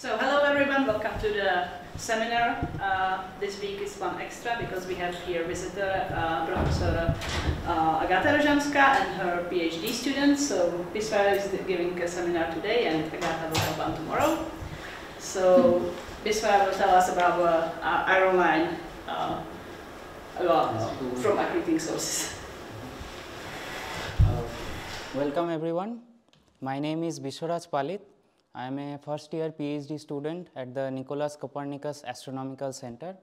So hello everyone, welcome to the seminar. This week is one extra because we have here visitor Professor Agata Rožanská and her PhD students. So Biswaraj is giving a seminar today and Agata will come on tomorrow. So Biswaraj will tell us about iron line from accreting sources. Welcome everyone. My name is Biswaraj Palit. I am a first year PhD student at the Nicolaus Copernicus Astronomical Center,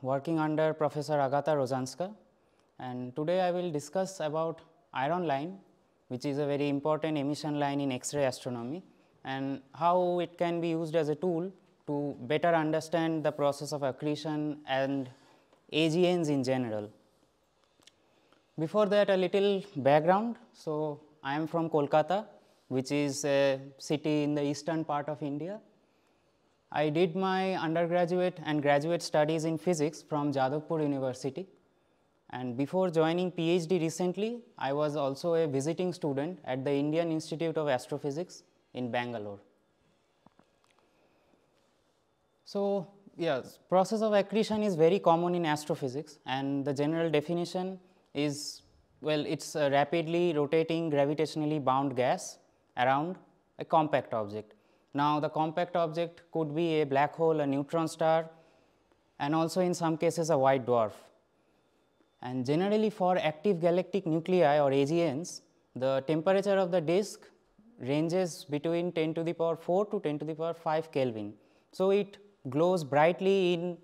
working under Professor Agata Rožanská. And today I will discuss about iron line, which is a very important emission line in X-ray astronomy, and how it can be used as a tool to better understand the process of accretion and AGNs in general. Before that, a little background. So I am from Kolkata, which is a city in the eastern part of India. I did my undergraduate and graduate studies in physics from Jadavpur University. And before joining PhD recently, I was also a visiting student at the Indian Institute of Astrophysics in Bangalore. So, yes, process of accretion is very common in astrophysics, and the general definition is, well, it's a rapidly rotating gravitationally bound gas around a compact object. Now, the compact object could be a black hole, a neutron star, and also in some cases a white dwarf. And generally for active galactic nuclei or AGNs, the temperature of the disk ranges between 10 to the power 4 to 10 to the power 5 Kelvin. So it glows brightly in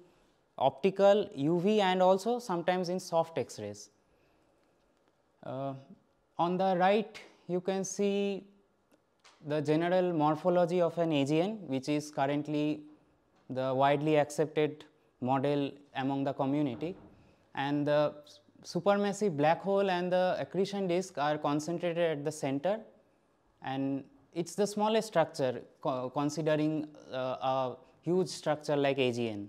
optical, UV, and also sometimes in soft X-rays. On the right, you can see the general morphology of an AGN, which is currently the widely accepted model among the community. And the supermassive black hole and the accretion disk are concentrated at the center, and it's the smallest structure considering a huge structure like AGN.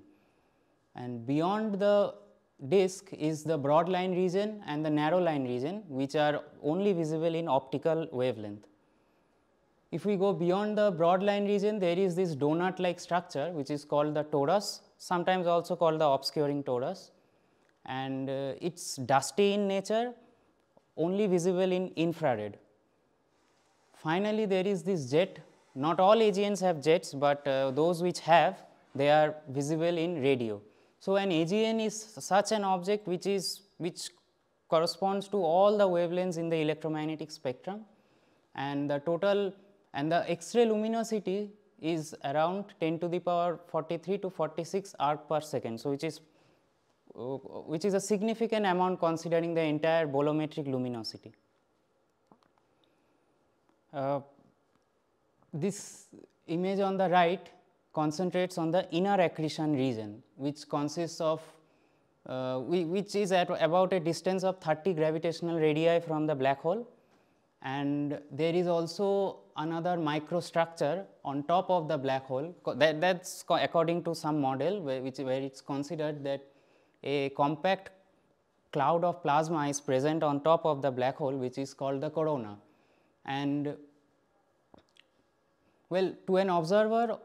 And beyond the disk is the broad line region and the narrow line region, which are only visible in optical wavelength. If we go beyond the broad line region, there is this donut like structure which is called the torus, sometimes also called the obscuring torus, and it's dusty in nature, only visible in infrared. Finally, there is this jet. Not all AGNs have jets, but those which have, they are visible in radio. So an AGN is such an object which corresponds to all the wavelengths in the electromagnetic spectrum, and the total and the X-ray luminosity is around 10 to the power 43 to 46 arc per second. So which is a significant amount considering the entire bolometric luminosity. This image on the right concentrates on the inner accretion region, which consists of which is at about a distance of 30 gravitational radii from the black hole, and there is also another microstructure on top of the black hole. That's according to some model where it's considered that a compact cloud of plasma is present on top of the black hole, which is called the corona. And well, to an observer,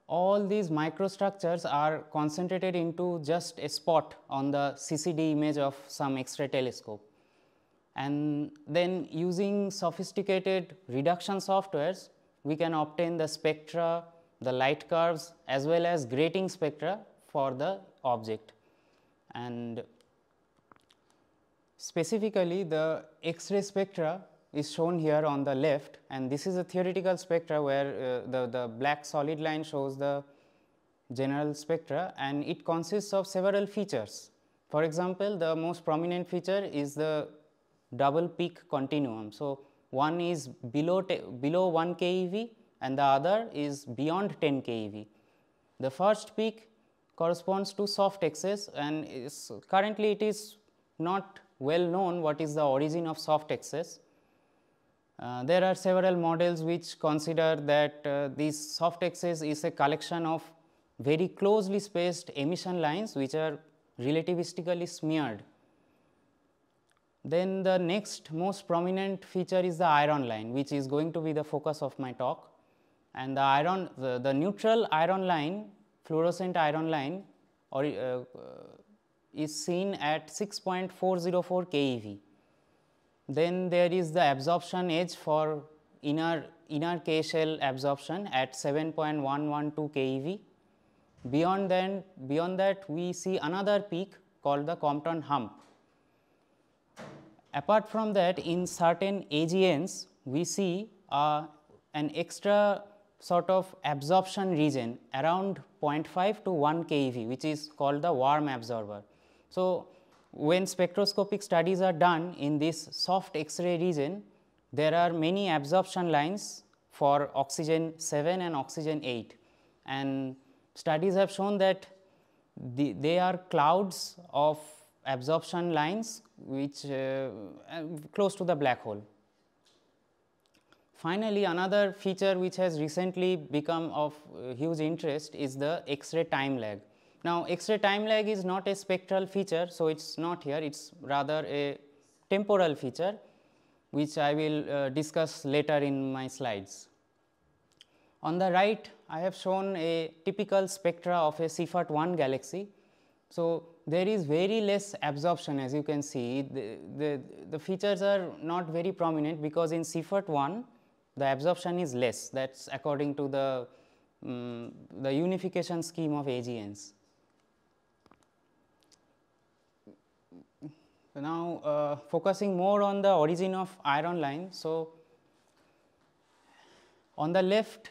all these microstructures are concentrated into just a spot on the CCD image of some X-ray telescope. And then using sophisticated reduction softwares, we can obtain the spectra, the light curves, as well as grating spectra for the object. And specifically, the X-ray spectra is shown here on the left, and this is a theoretical spectra where the black solid line shows the general spectra, and it consists of several features. For example, the most prominent feature is the double peak continuum. So one is below 1 keV and the other is beyond 10 keV. The first peak corresponds to soft X's, and currently it is not well known what is the origin of soft X's. There are several models which consider that these soft X's is a collection of very closely spaced emission lines which are relativistically smeared. Then the next most prominent feature is the iron line, which is going to be the focus of my talk. and the neutral iron line, fluorescent iron line is seen at 6.404 keV. Then there is the absorption edge for inner K shell absorption at 7.112 keV. Beyond that we see another peak called the Compton hump. Apart from that, in certain AGNs we see an extra sort of absorption region around 0.5 to 1 keV, which is called the warm absorber. So, when spectroscopic studies are done in this soft X-ray region, there are many absorption lines for oxygen 7 and oxygen 8, and studies have shown that they are clouds of absorption lines which close to the black hole. Finally, another feature which has recently become of huge interest is the X-ray time lag. Now, X-ray time lag is not a spectral feature, so it is not here, it is rather a temporal feature which I will discuss later in my slides. On the right, I have shown a typical spectra of a Seyfert-1 galaxy. So, there is very less absorption, as you can see. The features are not very prominent because in Seyfert-1 the absorption is less, that is according to the unification scheme of AGNs. Now, focusing more on the origin of iron line. So, on the left,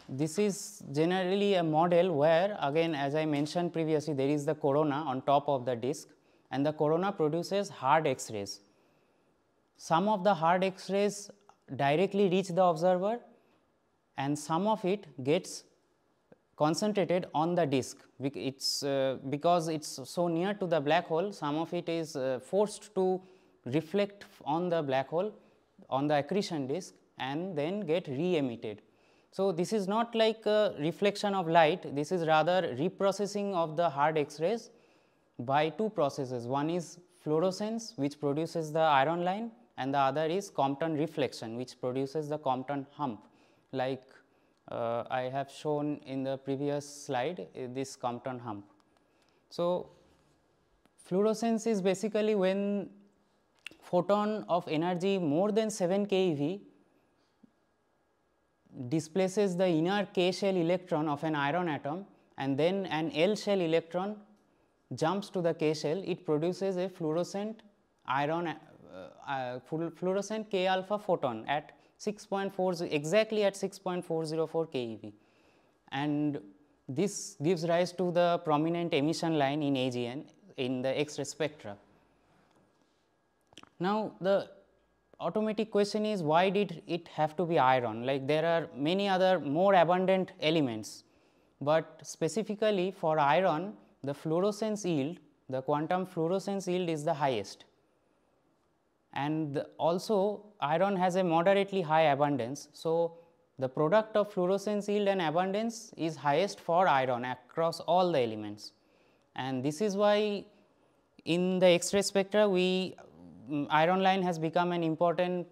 this is generally a model where, again as I mentioned previously, there is the corona on top of the disk and the corona produces hard X-rays. Some of the hard X-rays directly reach the observer and some of it gets concentrated on the disk. Because it is so near to the black hole, some of it is forced to reflect on the black hole on the accretion disk and then get re-emitted. So, this is not like a reflection of light, this is rather reprocessing of the hard X-rays by two processes. One is fluorescence, which produces the iron line, and the other is Compton reflection, which produces the Compton hump, like I have shown in the previous slide, this Compton hump. So, fluorescence is basically when photon of energy more than 7 keV displaces the inner K shell electron of an iron atom and then an L shell electron jumps to the K shell, it produces a fluorescent iron fluorescent K alpha photon at 6.40 exactly at 6.404 keV, and this gives rise to the prominent emission line in AGN in the X-ray spectra. Now, the automatic question is, why did it have to be iron? Like there are many other more abundant elements, but specifically for iron the fluorescence yield, the quantum fluorescence yield is the highest, and also iron has a moderately high abundance. So, the product of fluorescence yield and abundance is highest for iron across all the elements, and this is why in the X-ray spectra iron line has become an important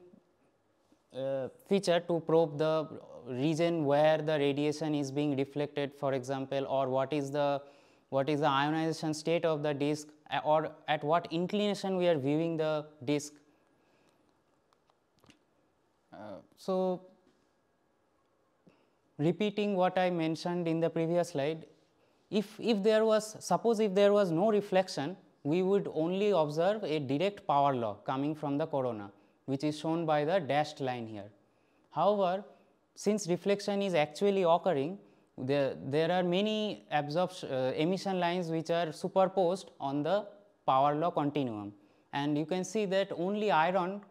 feature to probe the region where the radiation is being reflected, for example, or what is the ionization state of the disk, or at what inclination we are viewing the disk. So, repeating what I mentioned in the previous slide, if there was no reflection, we would only observe a direct power law coming from the corona, which is shown by the dashed line here. However, since reflection is actually occurring, there are many emission lines which are superposed on the power law continuum, and you can see that only iron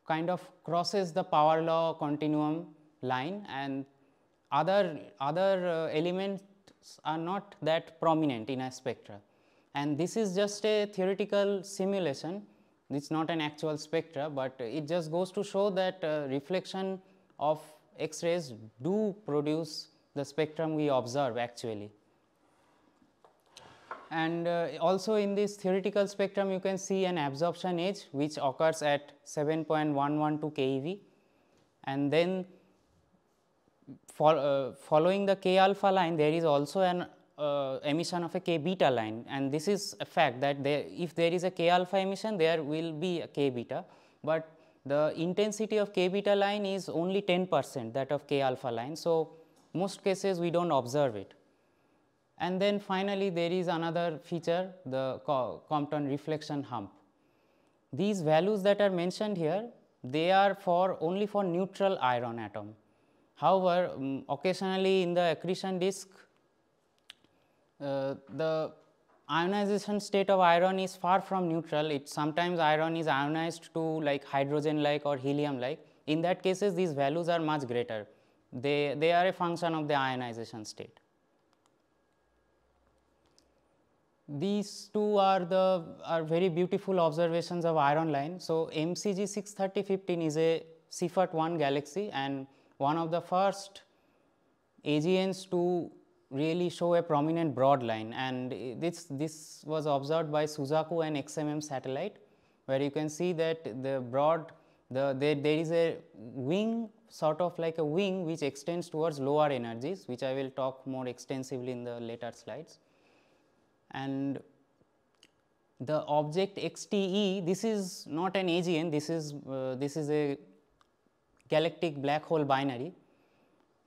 kind of crosses the power law continuum line, and other elements are not that prominent in a spectra. And this is just a theoretical simulation, it is not an actual spectra, but it just goes to show that reflection of X-rays do produce the spectrum we observe actually. And also in this theoretical spectrum you can see an absorption edge which occurs at 7.112 keV, and then following the k alpha line, there is also an emission of a k beta line, and this is a fact that if there is a k alpha emission, there will be a k beta, but the intensity of k beta line is only 10% that of k alpha line. So, most cases we do not observe it. And then finally, there is another feature, the Compton reflection hump. These values that are mentioned here, they are only for neutral iron atom. However, occasionally in the accretion disk, the ionization state of iron is far from neutral. Sometimes iron is ionized to like hydrogen like or helium like. In that cases, these values are much greater. They are a function of the ionization state. These two are very beautiful observations of iron line. So, MCG 63015 is a Seyfert-1 galaxy and one of the first AGNs to really show a prominent broad line, and this was observed by Suzaku and XMM satellite, where you can see that the broad there is a wing, sort of like a wing, which extends towards lower energies, which I will talk more extensively in the later slides. And the object XTE, this is not an AGN, this is a galactic black hole binary,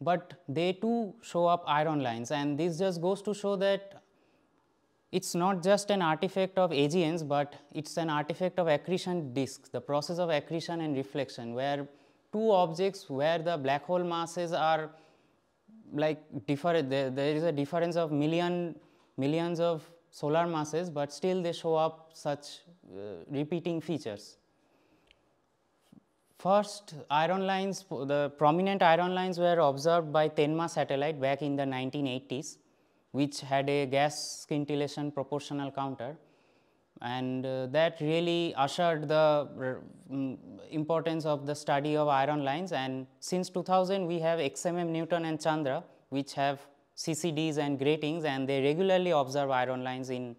but they too show up iron lines, and this just goes to show that it is not just an artifact of AGNs, but it is an artifact of accretion disks, the process of accretion and reflection, where two objects where the black hole masses are like different, there is a difference of millions of solar masses, but still they show up such repeating features. First iron lines, the prominent iron lines were observed by Tenma satellite back in the 1980s, which had a gas scintillation proportional counter, and that really ushered the importance of the study of iron lines. And since 2000, we have XMM Newton and Chandra, which have CCDs and gratings, and they regularly observe iron lines in,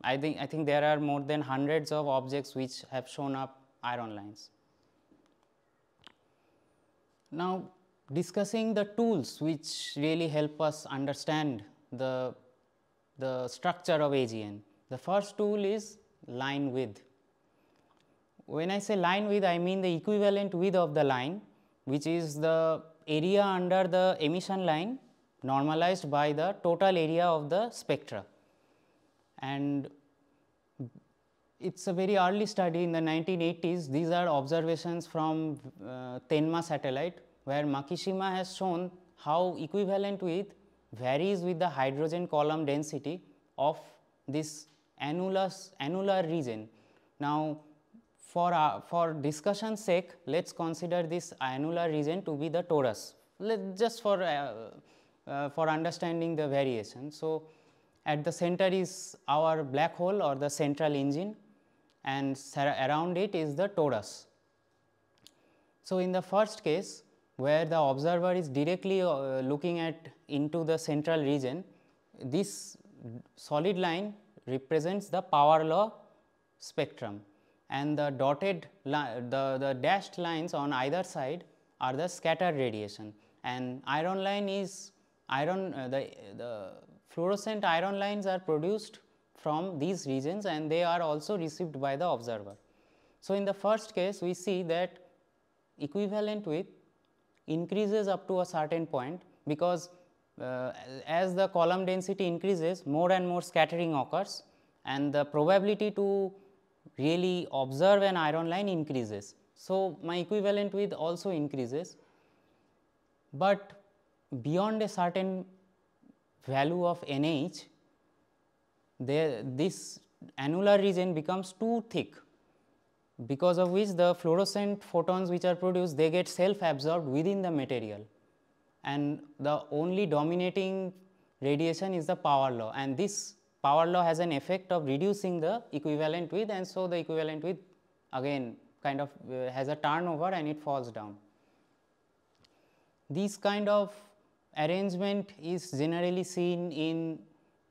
I think there are more than hundreds of objects which have shown up iron lines. Now, discussing the tools which really help us understand the structure of AGN. The first tool is line width. When I say line width, I mean the equivalent width of the line, which is the area under the emission line normalized by the total area of the spectra. And it is a very early study in the 1980s. These are observations from Tenma satellite, where Makishima has shown how equivalent width varies with the hydrogen column density of this annular region. Now, for discussion's sake, let us consider this annular region to be the torus, just for understanding the variation. So, at the center is our black hole or the central engine, and around it is the torus. So, in the first case, where the observer is directly looking into the central region, this solid line represents the power law spectrum, and the dotted the dashed lines on either side are the scattered radiation, and iron line is the fluorescent iron lines are produced from these regions, and they are also received by the observer. So, in the first case, we see that equivalent width increases up to a certain point, because as the column density increases, more and more scattering occurs, and the probability to really observe an iron line increases. So, my equivalent width also increases, but beyond a certain value of NH, this annular region becomes too thick, because of which the fluorescent photons which are produced, they get self absorbed within the material, and the only dominating radiation is the power law, and this power law has an effect of reducing the equivalent width, and so the equivalent width again kind of has a turnover and it falls down. This kind of arrangement is generally seen in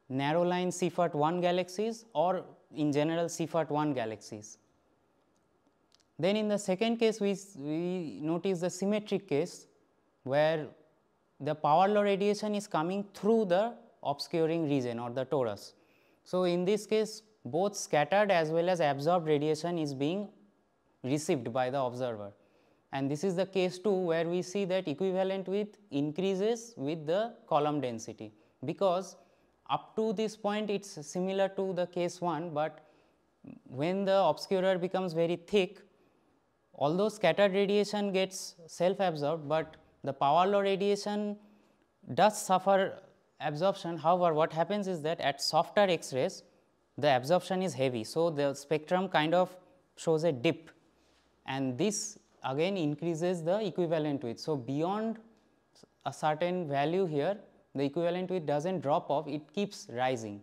narrow line Seyfert-1 galaxies or in general Seyfert-1 galaxies. Then in the second case, we notice the symmetric case, where the power law radiation is coming through the obscuring region or the torus. So, in this case both scattered as well as absorbed radiation is being received by the observer, and this is the case 2 where we see that equivalent width increases with the column density, because up to this point it is similar to the case 1, but when the obscurer becomes very thick, although scattered radiation gets self absorbed, but the power law radiation does suffer absorption. However, what happens is that at softer X-rays the absorption is heavy. So, the spectrum kind of shows a dip, and this again increases the equivalent width. So, beyond a certain value here the equivalent width does not drop off, it keeps rising,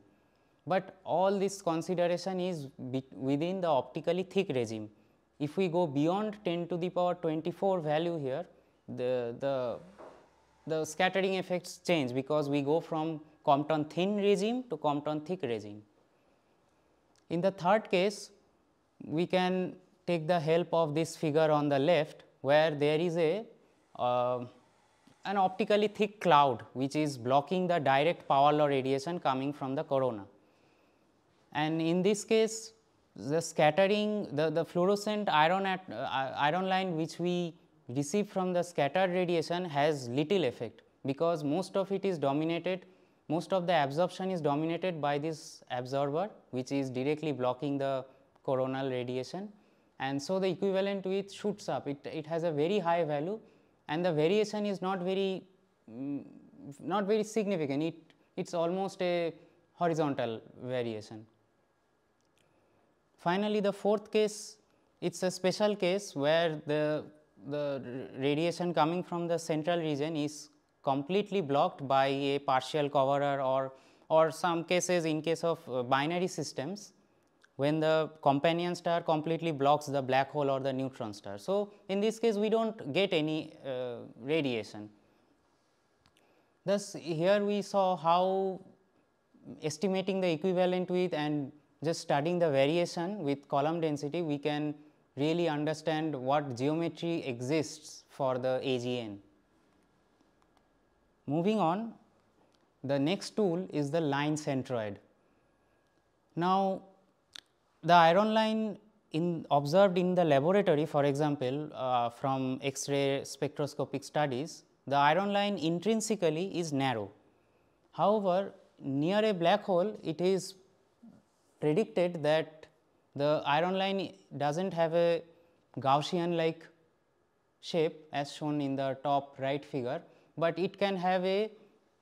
but all this consideration is within the optically thick regime. If we go beyond 10 to the power 24 value here, the scattering effects change, because we go from Compton thin regime to Compton thick regime. In the third case, we can take the help of this figure on the left, where there is an optically thick cloud which is blocking the direct power law radiation coming from the corona. And in this case the scattering, the fluorescent iron line which we receive from the scattered radiation has little effect, because most of it is dominated, most of the absorption is dominated by this absorber which is directly blocking the coronal radiation, and so the equivalent width shoots up. It has a very high value, and the variation is not very significant. It is almost a horizontal variation. Finally, the fourth case, it is a special case where the radiation coming from the central region is completely blocked by a partial coverer, or some cases in case of binary systems when the companion star completely blocks the black hole or the neutron star. So, in this case we do not get any radiation. Thus, here we saw how estimating the equivalent width and just studying the variation with column density, we can really understand what geometry exists for the AGN. Moving on, the next tool is the line centroid. Now, the iron line observed in the laboratory, for example, from X-ray spectroscopic studies, the iron line intrinsically is narrow. However, near a black hole it is predicted that the iron line does not have a Gaussian like shape as shown in the top right figure, but it can have a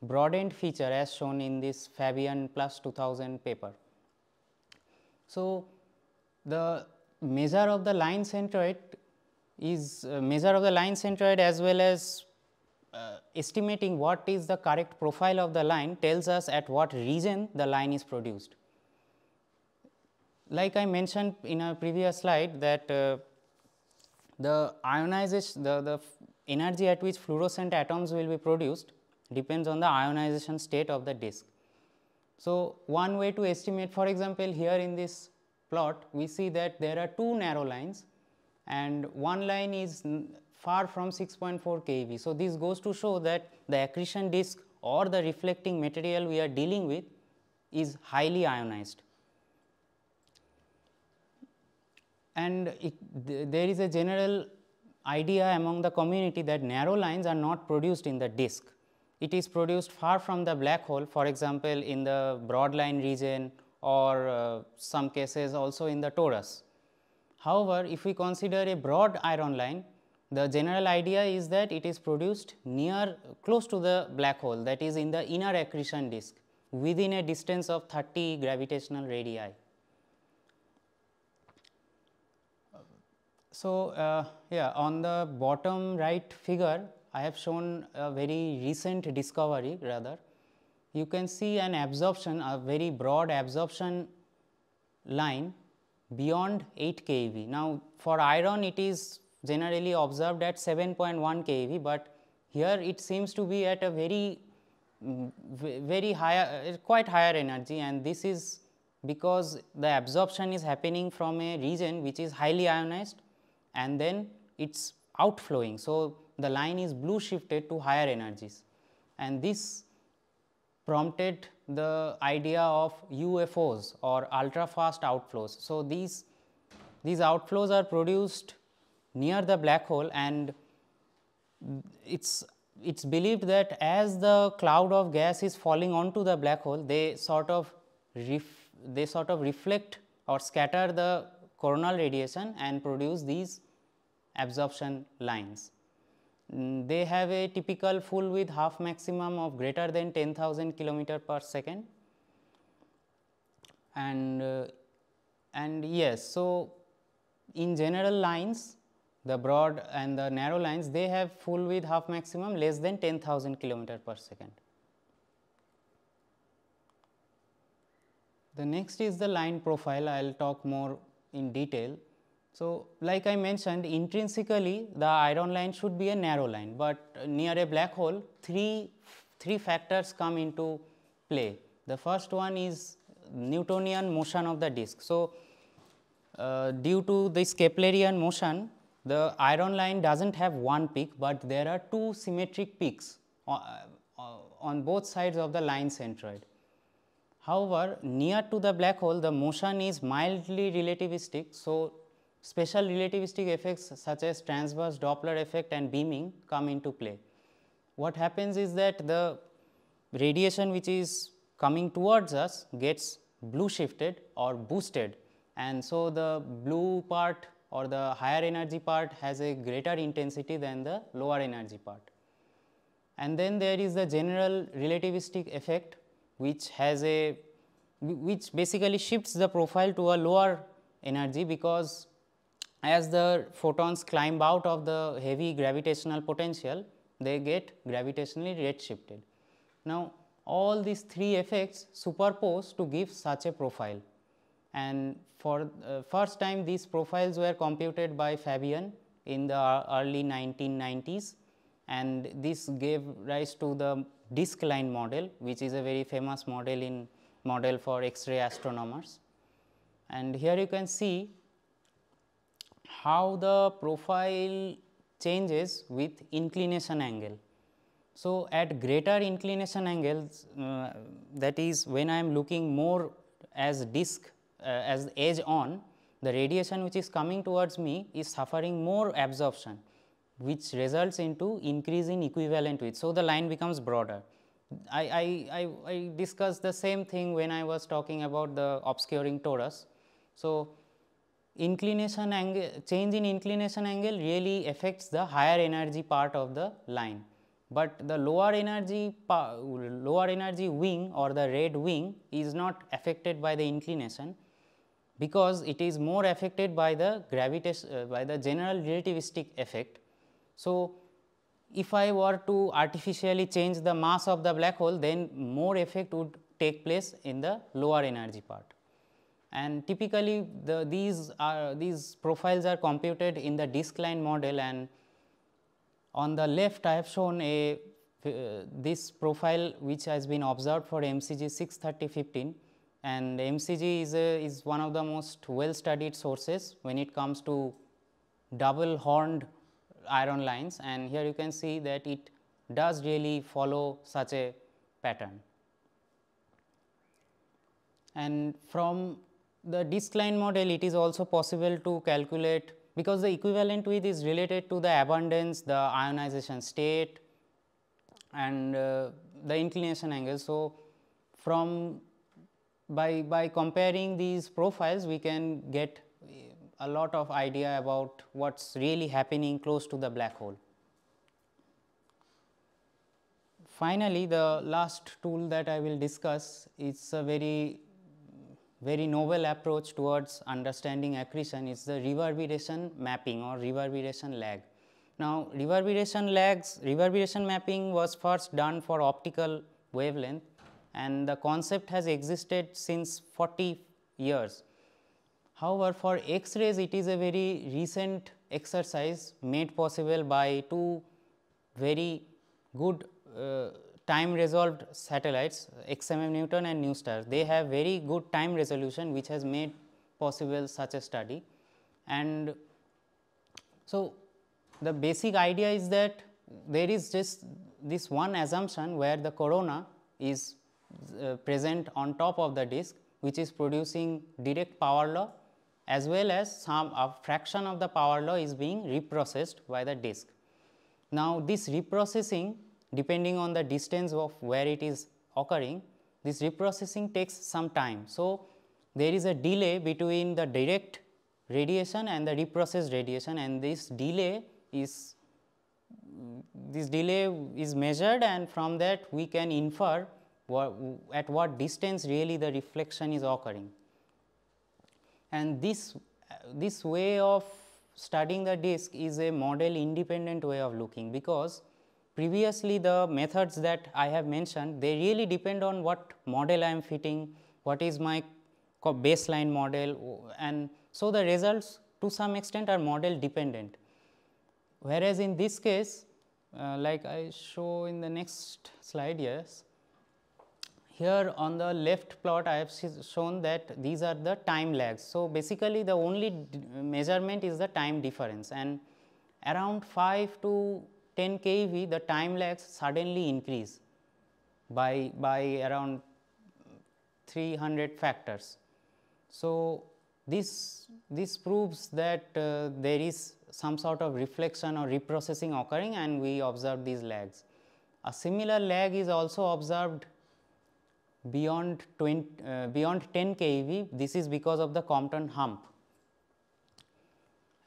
broadened feature as shown in this Fabian plus 2000 paper. So, the measure of the line centroid is as well as estimating what is the correct profile of the line tells us at what region the line is produced. Like I mentioned in a previous slide that the ionization, the energy at which fluorescent atoms will be produced depends on the ionization state of the disk. So, one way to estimate, for example, here in this plot we see that there are two narrow lines and one line is far from 6.4 keV. So, this goes to show that the accretion disk or the reflecting material we are dealing with is highly ionized. And there is a general idea among the community that narrow lines are not produced in the disk. It is produced far from the black hole, for example, in the broad line region or some cases also in the torus. However, if we consider a broad iron line, the general idea is that it is produced close to the black hole, that is in the inner accretion disk within a distance of 30 gravitational radii. So, on the bottom right figure I have shown a very recent discovery rather. You can see an absorption, a very broad absorption line beyond 8 keV. Now, for iron it is generally observed at 7.1 keV, but here it seems to be at a very higher, quite higher energy, and this is because the absorption is happening from a region which is highly ionized and then it is outflowing. So, the line is blue shifted to higher energies. and this prompted the idea of UFOs or ultra fast outflows. So, these outflows are produced near the black hole, and it's believed that as the cloud of gas is falling onto the black hole, they sort of reflect or scatter the coronal radiation and produce these absorption lines. They have a typical full width half maximum of greater than 10,000 kilometer per second, and yes, so in general lines, the broad and the narrow lines, they have full width half maximum less than 10,000 kilometer per second. The next is the line profile. I will talk more in detail. So, like I mentioned, intrinsically the iron line should be a narrow line, but near a black hole three factors come into play. The first one is Newtonian motion of the disk. So, due to this Keplerian motion, the iron line does not have one peak, but there are two symmetric peaks on both sides of the line centroid. However, near to the black hole, the motion is mildly relativistic. So, special relativistic effects such as transverse Doppler effect and beaming come into play. What happens is that the radiation which is coming towards us gets blue shifted or boosted, and so the blue part or the higher energy part has a greater intensity than the lower energy part. And then there is the general relativistic effect, which basically shifts the profile to a lower energy, because as the photons climb out of the heavy gravitational potential, they get gravitationally redshifted. Now, all these three effects superpose to give such a profile, and for first time these profiles were computed by Fabian in the early 1990s, and this gave rise to the disk line model, which is a very famous model for X-ray astronomers. And here you can see how the profile changes with inclination angle. So, at greater inclination angles, that is when I am looking more as disk as edge on, the radiation which is coming towards me is suffering more absorption, which results into increase in equivalent width. So, the line becomes broader. I discussed the same thing when I was talking about the obscuring torus. So, inclination angle, change in inclination angle really affects the higher energy part of the line, but the lower energy wing or the red wing is not affected by the inclination, because it is more affected by the gravitation by the general relativistic effect. So, if I were to artificially change the mass of the black hole, then more effect would take place in the lower energy part. And typically these profiles are computed in the disk line model, and on the left I have shown this profile which has been observed for MCG 63015, and MCG is one of the most well studied sources when it comes to double horned iron lines, and here you can see that it does really follow such a pattern. And from the disk line model, it is also possible to calculate, because the equivalent width is related to the abundance, the ionization state, and the inclination angle. So, by comparing these profiles, we can get a lot of idea about what is really happening close to the black hole. Finally, the last tool that I will discuss is a very novel approach towards understanding accretion, is the reverberation mapping or reverberation lag. Now, reverberation mapping was first done for optical wavelength, and the concept has existed since 40 years. However, for X-rays it is a very recent exercise made possible by two very good time resolved satellites, XMM Newton and NewStar. They have very good time resolution, which has made possible such a study. And so, the basic idea is that there is just this one assumption where the corona is present on top of the disk, which is producing direct power law, as well as a fraction of the power law is being reprocessed by the disk. Now, this reprocessing, depending on the distance of where it is occurring, this reprocessing takes some time. So, there is a delay between the direct radiation and the reprocessed radiation, and this delay is measured, and from that we can infer at what distance really the reflection is occurring. And this way of studying the disk is a model independent way of looking, because previously the methods that I have mentioned, they really depend on what model I am fitting, what is my baseline model, and so the results to some extent are model dependent. Whereas in this case, like I show in the next slide, yes, here on the left plot I have shown that these are the time lags. So, basically the only measurement is the time difference, and around 5 to 10 keV the time lags suddenly increase by around 300 factors. So, this proves that there is some sort of reflection or reprocessing occurring, and we observe these lags. A similar lag is also observed beyond 10 keV. This is because of the Compton hump.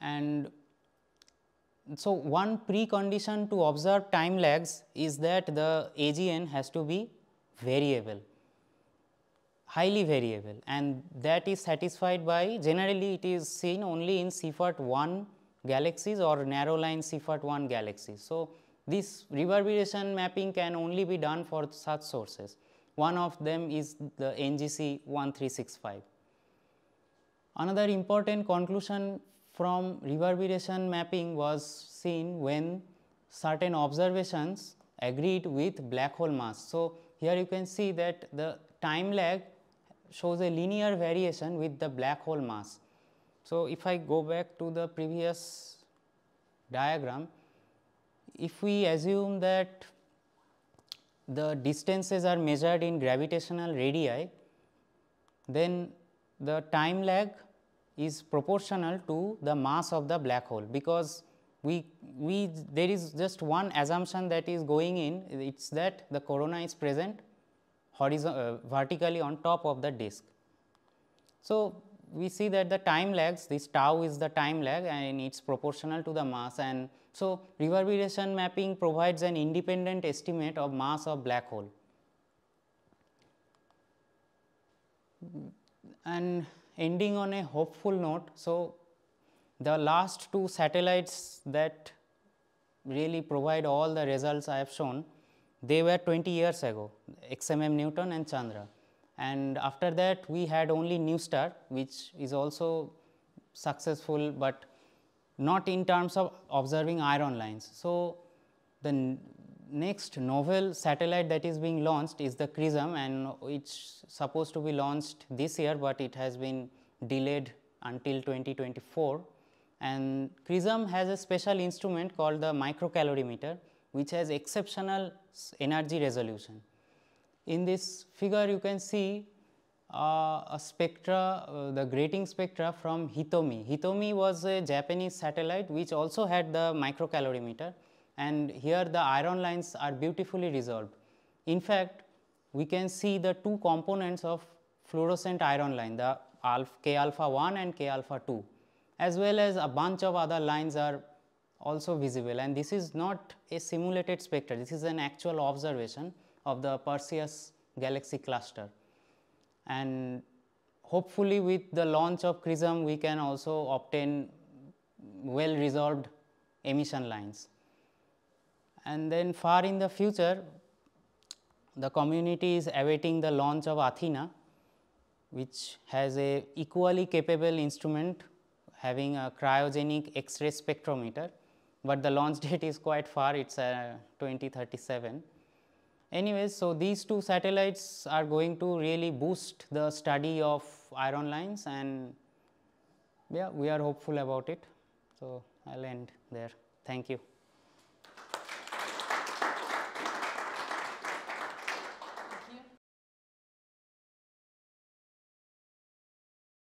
And so, one precondition to observe time lags is that the AGN has to be variable, highly variable, and that is satisfied by, generally it is seen only in CFERT 1 galaxies or narrow line CFERT 1 galaxies. So, this reverberation mapping can only be done for such sources. One of them is the NGC 1365. Another important conclusion from reverberation mapping was seen when certain observations agreed with black hole mass. So, here you can see that the time lag shows a linear variation with the black hole mass. So, if I go back to the previous diagram, if we assume that the distances are measured in gravitational radii, then the time lag is proportional to the mass of the black hole, because there is just one assumption that is going in, it is that the corona is present vertically on top of the disk. So, we see that the time lags, this tau is the time lag and it is proportional to the mass, and so reverberation mapping provides an independent estimate of mass of black hole. And ending on a hopeful note, so the last two satellites that really provide all the results I have shown, they were 20 years ago, XMM Newton and Chandra. And after that we had only New Star, which is also successful, but not in terms of observing iron lines. So, the next novel satellite that is being launched is the CRISM, and it's supposed to be launched this year, but it has been delayed until 2024. And CRISM has a special instrument called the microcalorimeter, which has exceptional energy resolution. In this figure you can see a spectra, the grating spectra from Hitomi. Hitomi was a Japanese satellite which also had the microcalorimeter, and here the iron lines are beautifully resolved. In fact, we can see the two components of fluorescent iron line, the K alpha 1 and K alpha 2, as well as a bunch of other lines are also visible, and this is not a simulated spectra, this is an actual observation of the Perseus galaxy cluster. And hopefully with the launch of CRISM we can also obtain well resolved emission lines. And then far in the future, the community is awaiting the launch of Athena, which has a equally capable instrument having a cryogenic X-ray spectrometer, but the launch date is quite far, it is 2037. Anyways, so these two satellites are going to really boost the study of iron lines, and yeah, we are hopeful about it. So, I will end there. Thank you.